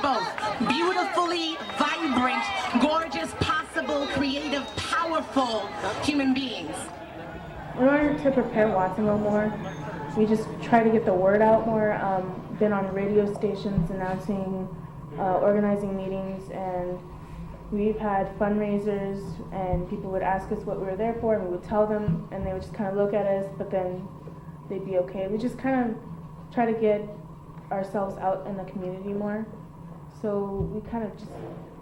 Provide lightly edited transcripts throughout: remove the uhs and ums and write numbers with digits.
both beautifully vibrant, gorgeous, possible, creative, powerful human beings. In order to prepare Watsonville more, we just try to get the word out more. Been on radio stations announcing, organizing meetings, and we've had fundraisers, and people would ask us what we were there for, and we would tell them, and they would just kind of look at us, but then they'd be okay. We just kind of try to get ourselves out in the community more. So we kind of just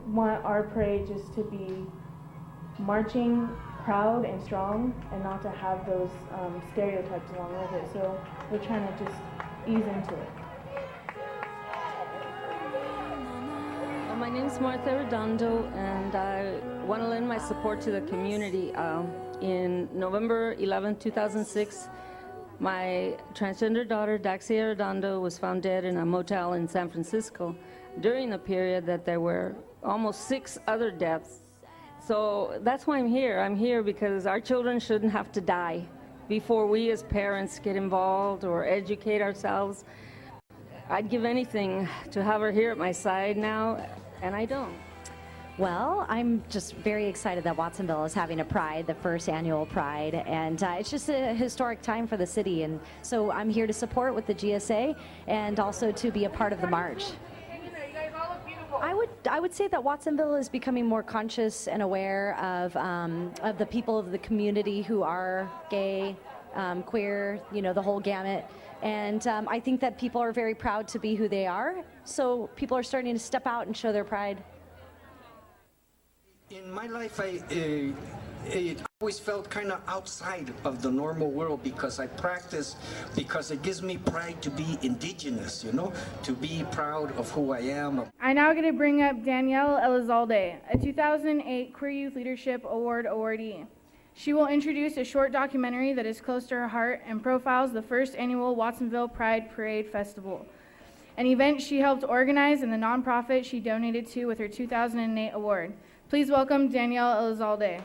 want our parade just to be marching proud and strong, and not to have those stereotypes along with it. So we're trying to just ease into it. My name is Martha Redondo, and I want to lend my support to the community. In November 11, 2006, my transgender daughter, Jacque Redondo, was found dead in a motel in San Francisco during the period that there were almost 6 other deaths. So that's why I'm here. I'm here because our children shouldn't have to die before we as parents get involved or educate ourselves. I'd give anything to have her here at my side now, and I don't. Well, I'm just very excited that Watsonville is having a Pride, the first annual Pride, and it's just a historic time for the city, and so I'm here to support with the GSA and also to be a part of the march. I would say that Watsonville is becoming more conscious and aware of the people of the community who are gay, queer, the whole gamut. And I think that people are very proud to be who they are. So people are starting to step out and show their pride. In my life, I always felt kind of outside of the normal world because I practice, because it gives me pride to be indigenous, to be proud of who I am. I now get to bring up Danielle Elizalde, a 2008 Queer Youth Leadership Award awardee. She will introduce a short documentary that is close to her heart and profiles the first annual Watsonville Pride Parade Festival, an event she helped organize and the nonprofit she donated to with her 2008 award. Please welcome Danielle Elizalde.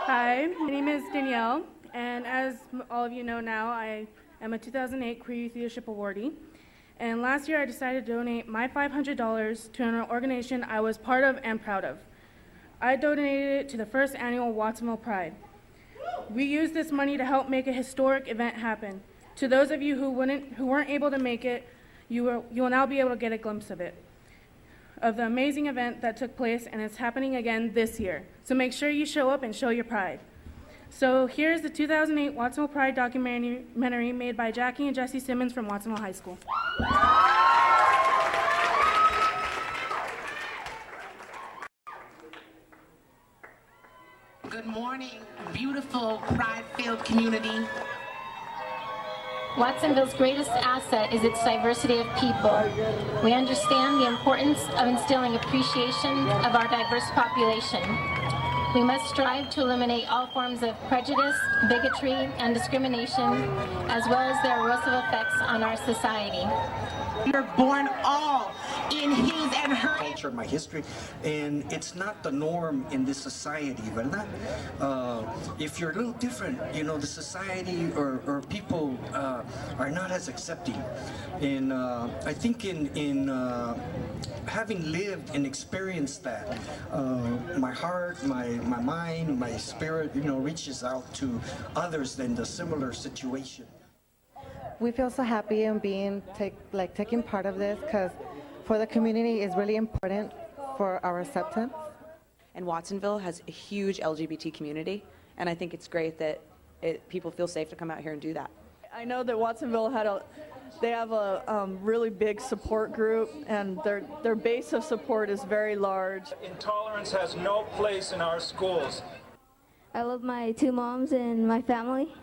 Hi, my name is Danielle, and as all of you know now, I am a 2008 Queer Youth Leadership Awardee. And last year I decided to donate my $500 to an organization I was part of and proud of. I donated it to the first annual Watsonville Pride. We used this money to help make a historic event happen. To those of you who weren't able to make it, you will now be able to get a glimpse of it, of the amazing event that took place, and it's happening again this year. So make sure you show up and show your pride. So here's the 2008 Watsonville Pride documentary made by Jacque and Jesse Simmons from Watsonville High School. Good morning, beautiful pride-filled community. Watsonville's greatest asset is its diversity of people. We understand the importance of instilling appreciation of our diverse population. We must strive to eliminate all forms of prejudice, bigotry, and discrimination, as well as their erosive effects on our society. You're born all in his and her culture, my history, and it's not the norm in this society, ¿verdad? If you're a little different, the society or people are not as accepting. And I think in having lived and experienced that, my heart, my mind, my spirit, reaches out to others in the similar situation. We feel so happy in being taking part of this, because for the community is really important for our acceptance. And Watsonville has a huge LGBT community, and I think it's great that people feel safe to come out here and do that. I know that Watsonville they have a really big support group, and their base of support is very large. Intolerance has no place in our schools. I love my 2 moms and my family.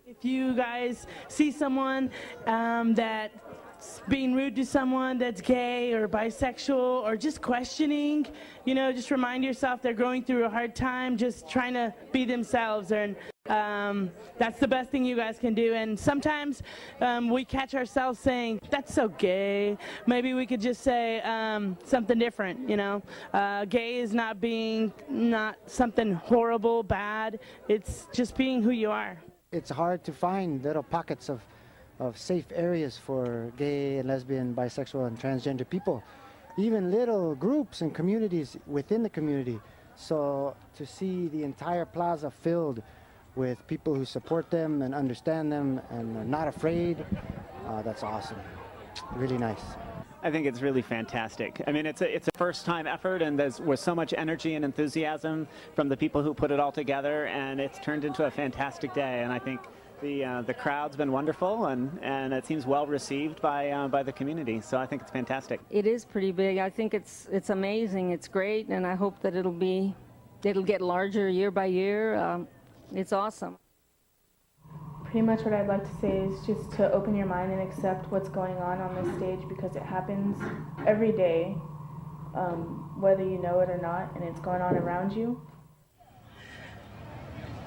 If you guys see someone that's being rude to someone that's gay or bisexual or just questioning, just remind yourself they're going through a hard time, just trying to be themselves. And That's the best thing you guys can do. And sometimes we catch ourselves saying, that's so gay. Maybe we could just say something different, you know. Gay is not something horrible, bad. It's just being who you are. It's hard to find little pockets of safe areas for gay and lesbian, bisexual, and transgender people. Even little groups and communities within the community. So to see the entire plaza filled with people who support them and understand them and are not afraid, that's awesome. Really nice. I think it's really fantastic. I mean, it's a first-time effort, and there was so much energy and enthusiasm from the people who put it all together, and it's turned into a fantastic day. And I think the crowd's been wonderful, and it seems well received by the community. So I think it's fantastic. It is pretty big. I think it's amazing. It's great, and I hope that it'll get larger year by year. It's awesome. Pretty much what I'd like to say is just to open your mind and accept what's going on this stage, because it happens every day, whether you know it or not, and it's going on around you.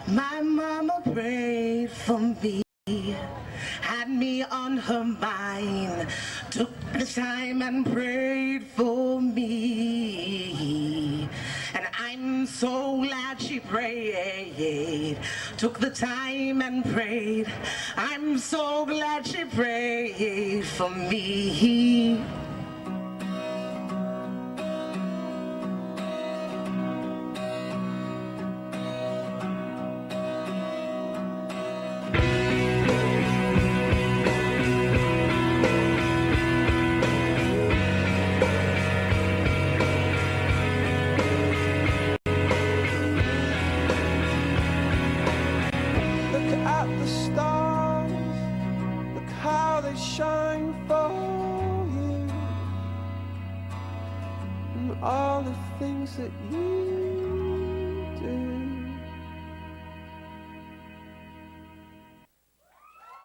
My mama prayed for me, had me on her mind, took the time and prayed for me. And I'm so glad she prayed, took the time and prayed. I'm so glad she prayed for me. Shine for you, and all the things that you